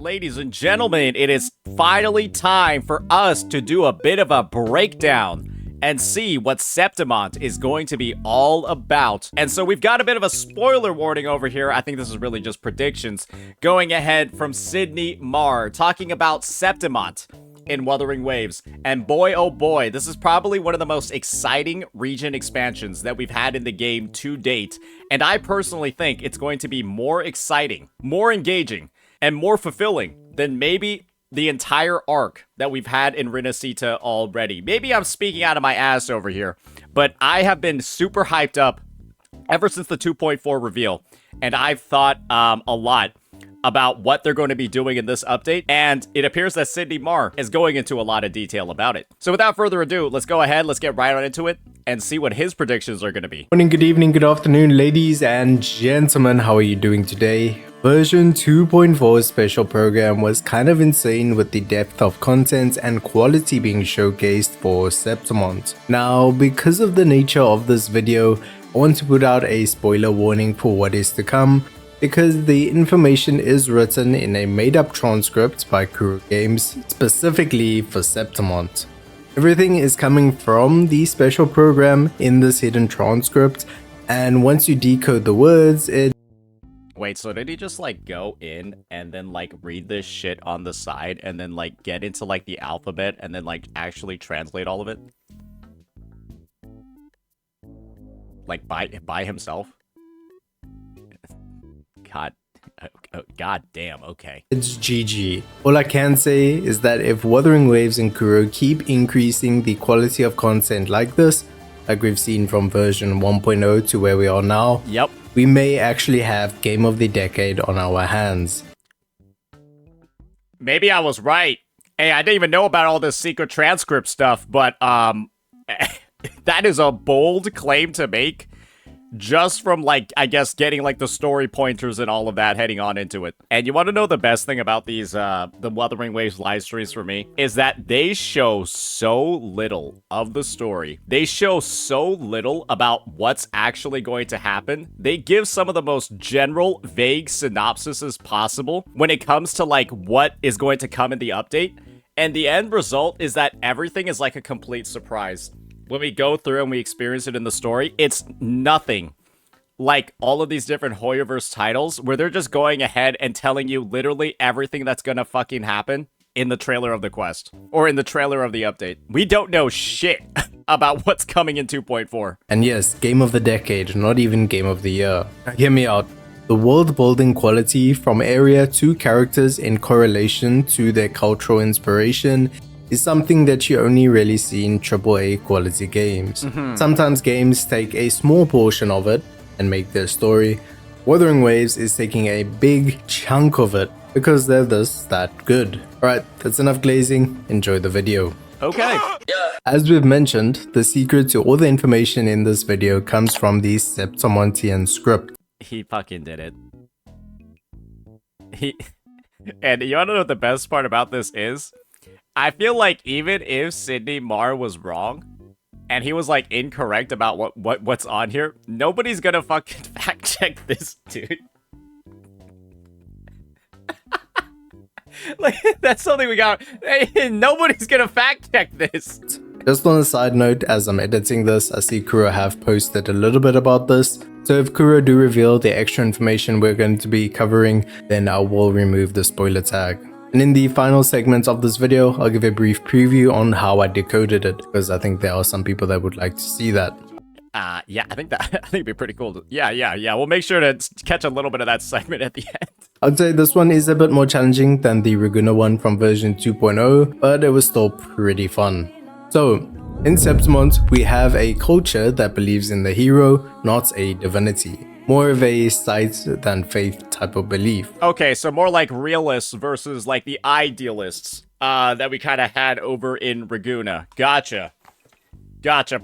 Ladies and gentlemen, it is finally time for us to do a bit of a breakdown and see what Septimont is going to be all about. And so we've got a bit of a spoiler warning over here. I think this is really just predictions. Going ahead from Sydney Marr, talking about Septimont in Wuthering Waves. And boy, oh boy, this is probably one of the most exciting region expansions that we've had in the game to date. And I personally think it's going to be more exciting, more engaging, and more fulfilling than maybe the entire arc that we've had in Renacita already. Maybe I'm speaking out of my ass over here, but I have been super hyped up ever since the 2.4 reveal, and I've thought a lot about what they're going to be doing in this update, and it appears that Sydney Marr is going into a lot of detail about it. So without further ado, let's go ahead, let's get right on into it, and see what his predictions are going to be. Morning, good evening, good afternoon, ladies and gentlemen. How are you doing today? Version 2.4's special program was kind of insane with the depth of content and quality being showcased for Septimont. Now, because of the nature of this video, I want to put out a spoiler warning for what is to come, because the information is written in a made-up transcript by Kuro Games, specifically for Septimont. Everything is coming from the special program in this hidden transcript, and once you decode the words, Wait, so did he just, like, go in and then, like, read this shit on the side and then, like, get into, like, the alphabet and then, like, actually translate all of it? Like, by himself? God damn, okay. It's GG. All I can say is that if Wuthering Waves and Kuro keep increasing the quality of content like this, like we've seen from version 1.0 to where we are now, yep, we may actually have Game of the Decade on our hands. Maybe I was right. Hey, I didn't even know about all this secret transcript stuff, but, that is a bold claim to make. Just from, like, I guess getting, like, the story pointers and all of that heading on into it. And you want to know the best thing about these, the Wuthering Waves live streams for me? Is that they show so little of the story. They show so little about what's actually going to happen. They give some of the most general, vague synopsises possible when it comes to, like, what is going to come in the update. And the end result is that everything is, like, a complete surprise. When we go through and we experience it in the story, it's nothing like all of these different Hoyoverse titles where they're just going ahead and telling you literally everything that's gonna fucking happen in the trailer of the quest or in the trailer of the update. We don't know shit about what's coming in 2.4. And yes, Game of the Decade, not even Game of the Year. Now, hear me out. The world building quality from area to characters in correlation to their cultural inspiration is something that you only really see in AAA quality games. Sometimes games take a small portion of it and make their story. Wuthering Waves is taking a big chunk of it because they're that good. Alright, that's enough glazing, enjoy the video. Okay. As we've mentioned, the secret to all the information in this video comes from the Septimontian script. He fucking did it. And you wanna know what the best part about this is? I feel like even if Sydney Marr was wrong and he was like incorrect about what's on here, nobody's gonna fucking fact check this, dude. Like, that's something we got. Nobody's gonna fact check this. Just on a side note, as I'm editing this, I see Kuro have posted a little bit about this. So if Kuro do reveal the extra information we're going to be covering, then I will remove the spoiler tag. And in the final segments of this video, I'll give a brief preview on how I decoded it, because I think there are some people that would like to see that. Yeah, I think it'd be pretty cool. Yeah. We'll make sure to catch a little bit of that segment at the end. I'd say this one is a bit more challenging than the Raguna one from version 2.0, but it was still pretty fun. So, in Septimont, we have a culture that believes in the hero, not a divinity. More of a sight than faith type of belief. Okay, so more like realists versus like the idealists that we kind of had over in Raguna. Gotcha.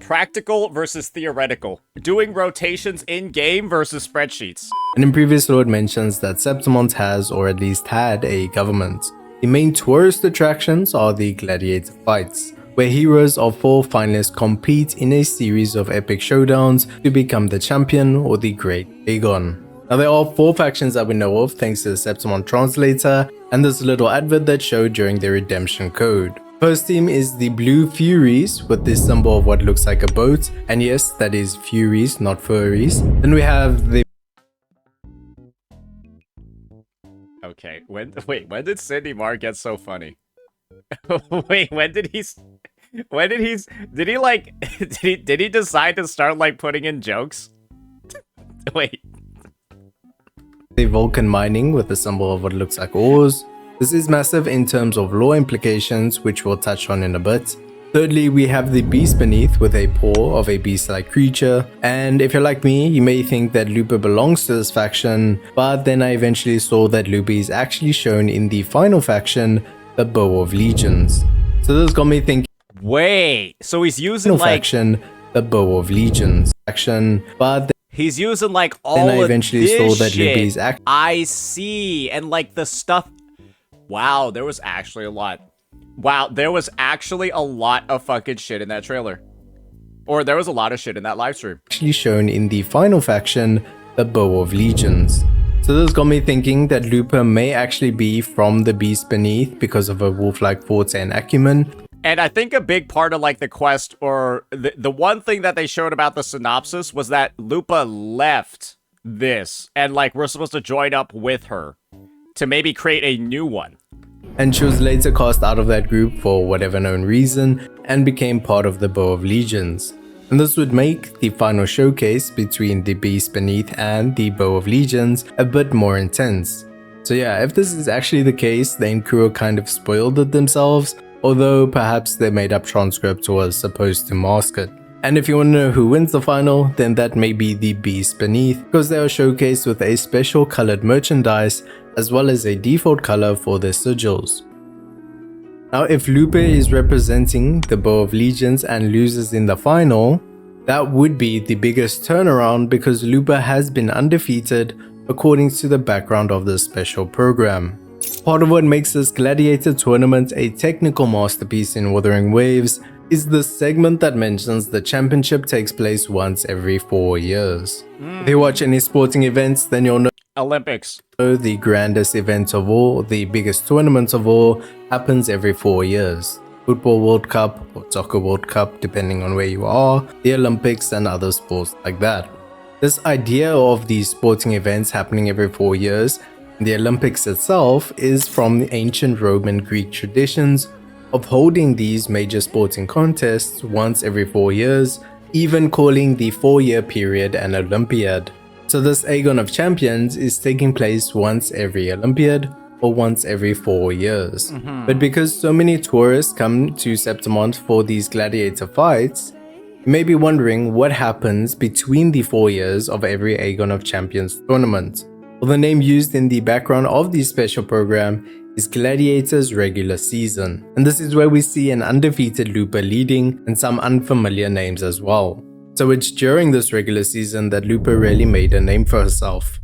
Practical versus theoretical. Doing rotations in-game versus spreadsheets. And in previous lore it mentions that Septimont has, or at least had, a government. The main tourist attractions are the Gladiator fights, where heroes of 4 finalists compete in a series of epic showdowns to become the champion or the Great Aegon. Now there are 4 factions that we know of thanks to the Septimont translator and this little advert that showed during the redemption code. First team is the Blue Furies with this symbol of what looks like a boat, and yes, that is Furies, not furries. Then we have the Okay, when did Cindy Marr get so funny? Wait, did he like did he decide to start like putting in jokes? Wait. the Vulcan mining with the symbol of what looks like oars. This is massive in terms of lore implications, which we'll touch on in a bit. Thirdly, we have the Beast Beneath with a paw of a beast-like creature, and if you're like me, you may think that Lupa belongs to this faction, but then I eventually saw that Lupa is actually shown in the final faction, the Bow of Legions. So this got me thinking, wait, so he's using like faction, the Bow of Legions faction, but he's using like all then I eventually of this saw that shit. Lupa is actually I see, and like the stuff. Wow, there was actually a lot. Wow, there was actually a lot of fucking shit in that trailer. Or there was a lot of shit in that live stream. Actually shown in the final faction, the Bow of Legions. So this got me thinking that Lupa may actually be from the Beast Beneath because of her wolf-like forte and acumen. And I think a big part of like the quest, or the one thing that they showed about the synopsis was that Lupa left this, and like we're supposed to join up with her to maybe create a new one. And she was later cast out of that group for whatever known reason and became part of the Bow of Legions. And this would make the final showcase between the Beast Beneath and the Bow of Legions a bit more intense. So yeah, if this is actually the case, then Kuro kind of spoiled it themselves, although perhaps their made up transcript was supposed to mask it. And if you want to know who wins the final, then that may be the Beast Beneath, because they are showcased with a special colored merchandise as well as a default color for their sigils. Now if Lupa is representing the Bow of Legions and loses in the final, that would be the biggest turnaround because Lupa has been undefeated according to the background of this special program. Part of what makes this Gladiator tournament a technical masterpiece in Wuthering Waves is the segment that mentions the championship takes place once every 4 years. If you watch any sporting events, then you'll know Olympics. the grandest event of all, the biggest tournament of all, happens every 4 years. Football World Cup or Soccer World Cup, depending on where you are, the Olympics and other sports like that. This idea of these sporting events happening every 4 years, the Olympics itself, is from the ancient Roman Greek traditions of holding these major sporting contests once every 4 years, even calling the 4-year period an Olympiad. So this Aegon of Champions is taking place once every Olympiad or once every 4 years. But because so many tourists come to Septimont for these gladiator fights, you may be wondering what happens between the 4 years of every Aegon of Champions tournament. Well, the name used in the background of the special program is Gladiator's regular season, and this is where we see an undefeated Lupa leading and some unfamiliar names as well. So it's during this regular season that Lupa really made a name for herself.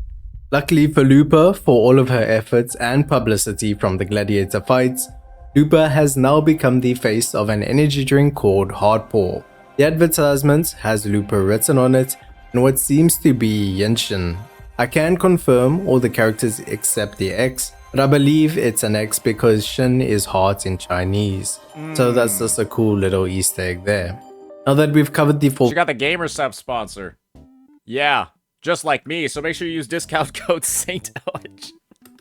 Luckily for Lupa, for all of her efforts and publicity from the Gladiator fights, Lupa has now become the face of an energy drink called Hardpaw. The advertisement has Lupa written on it and what seems to be Yenshin. I can confirm all the characters except the X, but I believe it's an X because Shin is heart in Chinese. So that's just a cool little Easter egg there. Now that we've covered the full She got the Gamer Sub sponsor. Yeah, just like me, so make sure you use discount code SaintOrange.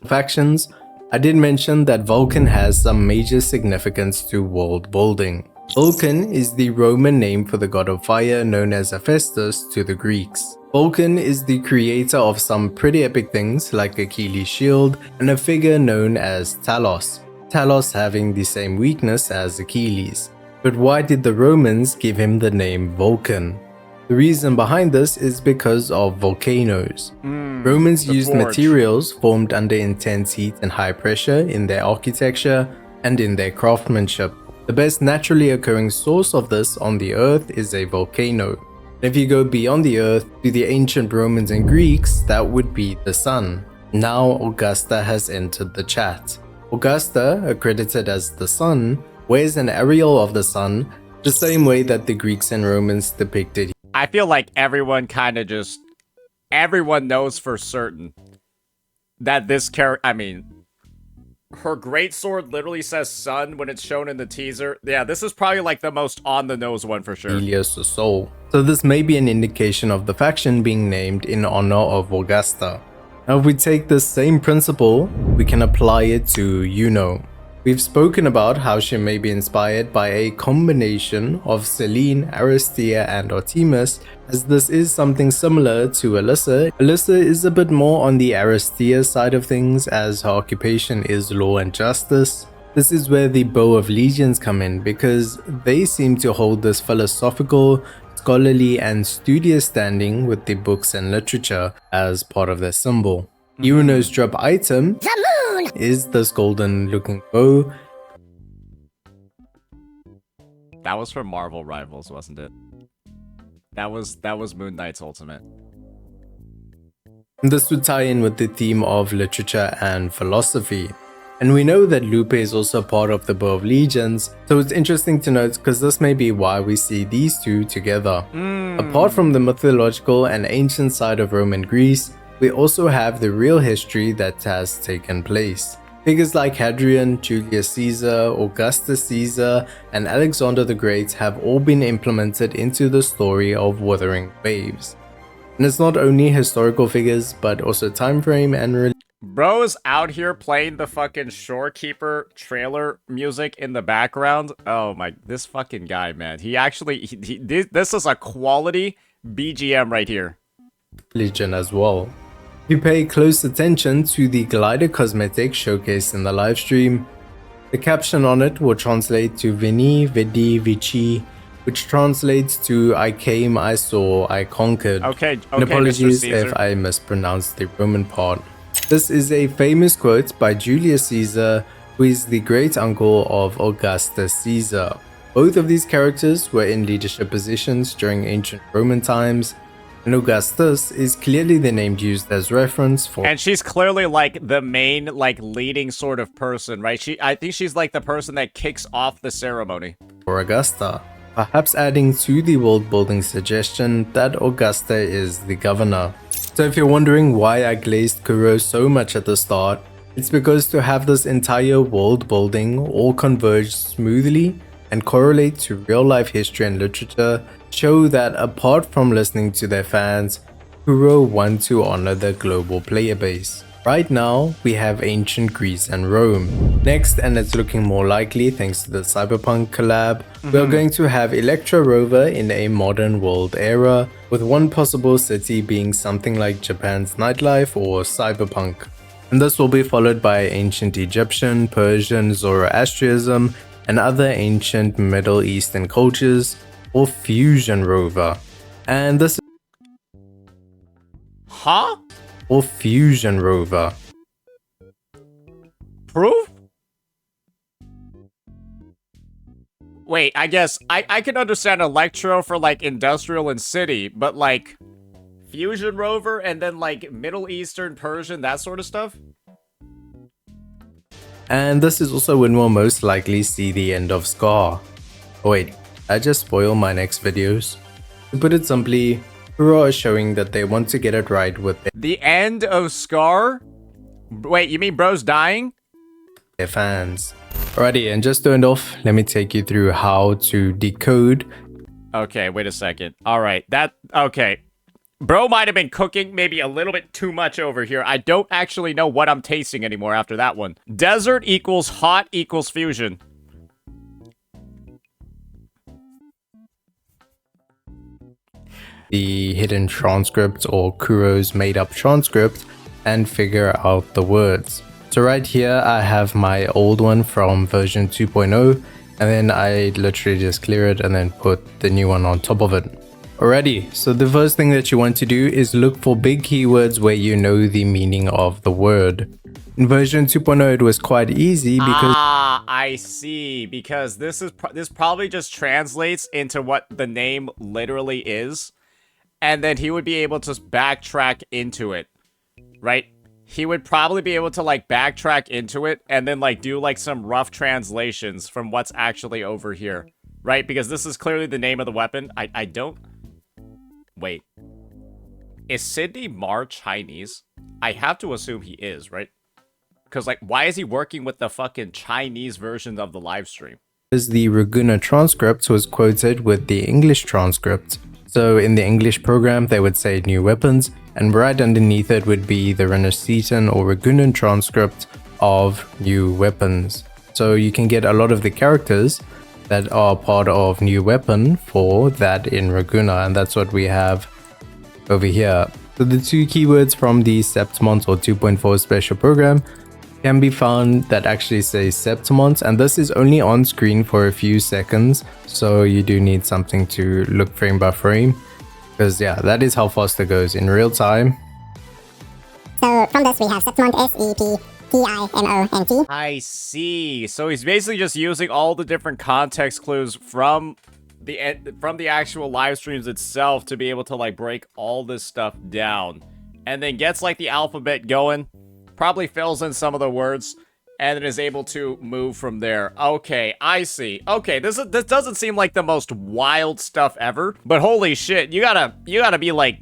factions, I did mention that Vulcan has some major significance to world building. Vulcan is the Roman name for the god of fire known as Hephaestus to the Greeks. Vulcan is the creator of some pretty epic things like Achilles' shield and a figure known as Talos. Talos having the same weakness as Achilles. But why did the Romans give him the name Vulcan? The reason behind this is because of volcanoes. Romans used forge. materials formed under intense heat and high pressure in their architecture and in their craftsmanship. The best naturally occurring source of this on the earth is a volcano. If you go beyond the earth to the ancient Romans and Greeks, that would be the sun. Now Augusta has entered the chat. Augusta, accredited as the sun, wears an aureole of the sun, the same way that the Greeks and Romans depicted. I feel like everyone kind of just everyone knows for certain that this character, I mean, her greatsword literally says sun when it's shown in the teaser. Yeah, this is probably like the most on-the-nose one for sure. Helios' soul. So this may be an indication of the faction being named in honor of Augusta. Now if we take this same principle, we can apply it to Yuno. We've spoken about how she may be inspired by a combination of Selene, Aristea, and Artemis, as this is something similar to Alyssa. Alyssa is a bit more on the Aristea side of things, as her occupation is law and justice. This is where the Bow of Legions come in, because they seem to hold this philosophical, scholarly, and studious standing with the books and literature as part of their symbol. Yuno's drop item is this golden looking bow. That was from Marvel Rivals, wasn't it? That was Moon Knight's ultimate. This would tie in with the theme of literature and philosophy. And we know that Lupe is also part of the Bow of Legions, so it's interesting to note because this may be why we see these two together. Apart from the mythological and ancient side of Rome and Greece, we also have the real history that has taken place. Figures like Hadrian, Julius Caesar, Augustus Caesar, and Alexander the Great have all been implemented into the story of Wuthering Waves. And it's not only historical figures, but also time frame and Bro's out here playing the fucking Shorekeeper trailer music in the background. Oh my, this fucking guy, man. He actually, this is a quality BGM right here. religion as well. If you pay close attention to the glider cosmetic showcased in the livestream, the caption on it will translate to Vini, Vidi, Vici, which translates to I came, I saw, I conquered. Okay, And apologies Mr. Caesar. if I mispronounced the Roman part. This is a famous quote by Julius Caesar, who is the great uncle of Augustus Caesar. Both of these characters were in leadership positions during ancient Roman times, and Augustus is clearly the name used as reference for And she's clearly like the main, like leading sort of person, right? I think she's like the person that kicks off the ceremony. Augusta, perhaps adding to the world building suggestion that Augusta is the governor. So if you're wondering why I glazed Kuro so much at the start, it's because to have this entire world building all converge smoothly and correlate to real life history and literature show that apart from listening to their fans, Kuro want to honor their global player base. Right now, we have ancient Greece and Rome. Next, and it's looking more likely thanks to the Cyberpunk collab, we are going to have Electra Rover in a modern world era, with one possible city being something like Japan's nightlife or Cyberpunk. And this will be followed by ancient Egyptian, Persian, Zoroastrianism, and other ancient Middle Eastern cultures, or Fusion Rover. And this Huh? or Fusion Rover. Proof? Wait, I guess I can understand Electro for like industrial and city, but like Fusion Rover and then like Middle Eastern, Persian, that sort of stuff? And this is also when we'll most likely see the end of Scar. Oh wait, I just spoil my next videos. To put it simply, Kuro is showing that they want to get it right with The end of Scar? Wait, you mean bro's dying? their fans. Alrighty, and just to end off, let me take you through how to decode. Okay, wait a second. Alright, okay. Bro might have been cooking maybe a little bit too much over here. I don't actually know what I'm tasting anymore after that one. Desert equals hot equals fusion. The hidden transcript or Kuro's made up transcript and figure out the words. So right here I have my old one from version 2.0 and then I literally just clear it and then put the new one on top of it. Alrighty, so the first thing that you want to do is look for big keywords where you know the meaning of the word. In version 2.0 it was quite easy because I see, because this probably just translates into what the name literally is. And then he would be able to backtrack into it, right? He would probably be able to, like, backtrack into it and then, like, do, like, some rough translations from what's actually over here, right? Because this is clearly the name of the weapon. I don't... Wait. is Sydney Mar Chinese? I have to assume he is, right? Because, like, why is he working with the fucking Chinese version of the live stream? As the Raguna transcript was quoted with the English transcript. So in the English program, they would say new weapons, and right underneath it would be the Renacetan or Ragunan transcript of new weapons. So you can get a lot of the characters that are part of new weapon for that in Raguna, and that's what we have over here. So the two keywords from the Septimont or 2.4 special program can be found that actually say Septimont, and this is only on screen for a few seconds, so you do need something to look frame by frame, because yeah, that is how fast it goes in real time. So from this we have Septimont, Septimont. I see. So he's basically just using all the different context clues from the actual live streams itself to be able to like break all this stuff down, and then gets like the alphabet going. Probably fills in some of the words, and then is able to move from there. Okay, I see. Okay, this doesn't seem like the most wild stuff ever, but holy shit, you gotta be like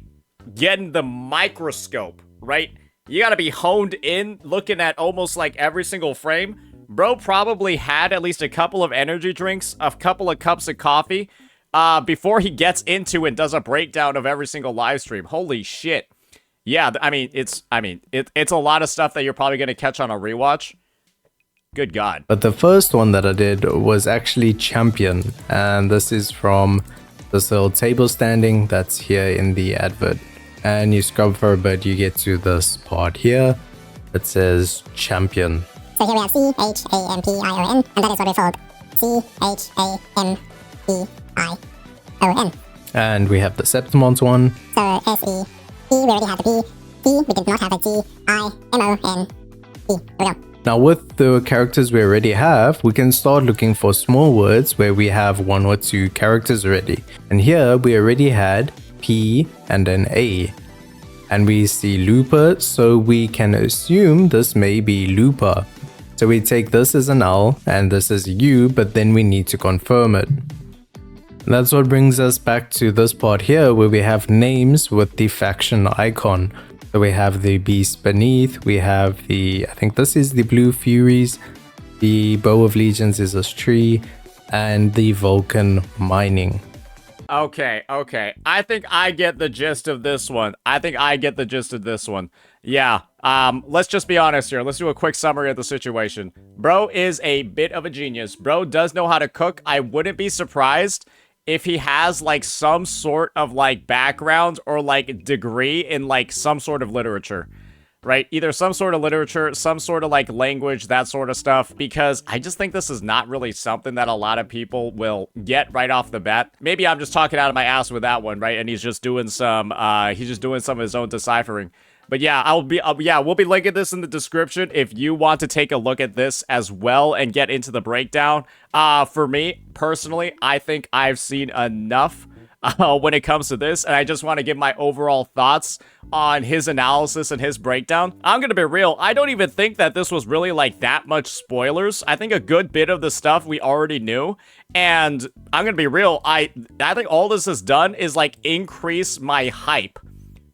getting the microscope, right? You gotta be honed in, looking at almost like every single frame. Bro probably had at least a couple of energy drinks, a couple of cups of coffee, before he gets into and does a breakdown of every single live stream. Holy shit. Yeah, it's a lot of stuff that you're probably going to catch on a rewatch. Good God. But the first one that I did was actually Champion, and this is from this little table standing that's here in the advert. And you scrub for a bit, you get to this part here that says Champion. So here we have C-H-A-M-P-I-O-N, and that is what we followed. C-H-A-M-P-I-O-N. And we have the Septimont one. So S-E. P, we already have the P. T, we did not have a T. I, M-O-N, P. Here we go. Now with the characters we already have, we can start looking for small words where we have one or two characters already. And here we already had P and an A. And we see Looper, so we can assume this may be Looper. So we take this as an L and this as U, but then we need to confirm it. That's what brings us back to this part here where we have names with the faction icon. So we have the Beast Beneath, we have the, I think this is the Blue Furies, the Bow of Legions is this tree, and the Vulcan Mining. Okay. I think I get the gist of this one. Yeah, let's just be honest here. Let's do a quick summary of the situation. Bro is a bit of a genius. Bro does know how to cook. I wouldn't be surprised if he has like some sort of like background or like degree in like some sort of literature, right? Either some sort of literature, some sort of like language, that sort of stuff, because I just think this is not really something that a lot of people will get right off the bat. Maybe I'm just talking out of my ass with that one, right? And he's just doing some of his own deciphering. But yeah, we'll be linking this in the description if you want to take a look at this as well and get into the breakdown. For me, personally, I think I've seen enough when it comes to this, and I just want to give my overall thoughts on his analysis and his breakdown. I'm gonna be real, I don't even think that this was really like that much spoilers. I think a good bit of the stuff we already knew, and I'm gonna be real, I think all this has done is like increase my hype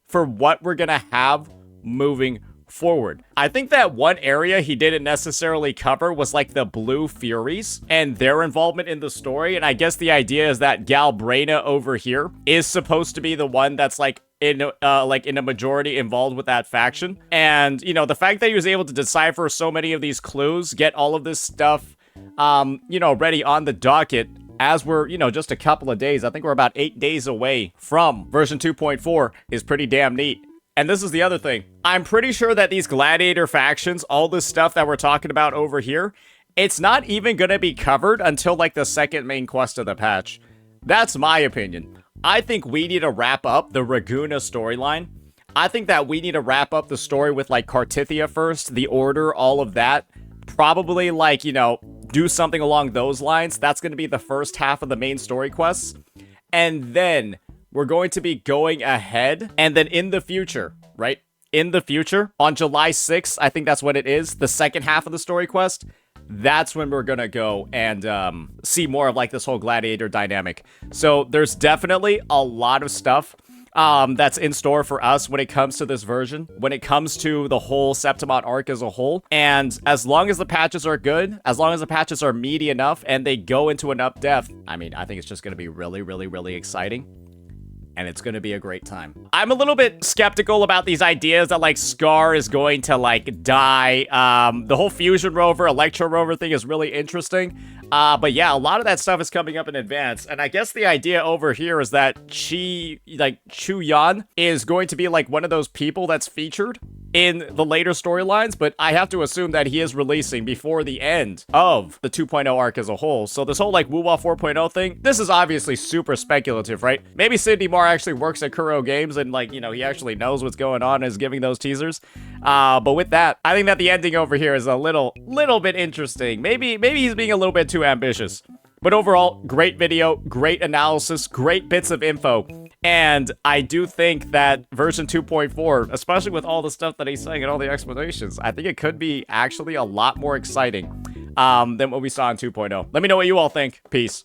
for what we're gonna have moving forward. I think that one area he didn't necessarily cover was like the Blue Furies and their involvement in the story, and I guess the idea is that Galbraina over here is supposed to be the one that's like in a majority involved with that faction. And you know, the fact that he was able to decipher so many of these clues, get all of this stuff ready on the docket as we're, just a couple of days, I think we're about 8 days away from version 2.4, is pretty damn neat. And this is the other thing. I'm pretty sure that these Gladiator factions, all this stuff that we're talking about over here, it's not even going to be covered until like the second main quest of the patch. That's my opinion. I think we need to wrap up the Raguna storyline. I think that we need to wrap up the story with like Cartithia first, the Order, all of that. Probably like, do something along those lines. That's going to be the first half of the main story quests. And then we're going to be going ahead. And then in the future, right? In the future, on July 6th, I think that's what it is, the second half of the story quest. That's when we're going to go and see more of like this whole Gladiator dynamic. So there's definitely a lot of stuff that's in store for us when it comes to this version, when it comes to the whole Septimont arc as a whole. And as long as the patches are good, as long as the patches are meaty enough and they go into enough depth, I mean, I think it's just going to be really, really, really exciting. And it's going to be a great time. I'm a little bit skeptical about these ideas that, like, Scar is going to, like, die. The whole Fusion Rover, Electro Rover thing is really interesting. But yeah, a lot of that stuff is coming up in advance. And I guess the idea over here is that Chu Yan is going to be, like, one of those people that's featured in the later storylines, but I have to assume that he is releasing before the end of the 2.0 arc as a whole. So this whole, like, Wuwa 4.0 thing, this is obviously super speculative, right? Maybe Sidney Marr actually works at Kuro Games and, like, you know, he actually knows what's going on and is giving those teasers. But with that, I think that the ending over here is a little bit interesting. Maybe he's being a little bit too ambitious. But overall, great video, great analysis, great bits of info. And I do think that version 2.4, especially with all the stuff that he's saying and all the explanations, I think it could be actually a lot more exciting than what we saw in 2.0. Let me know what you all think. Peace.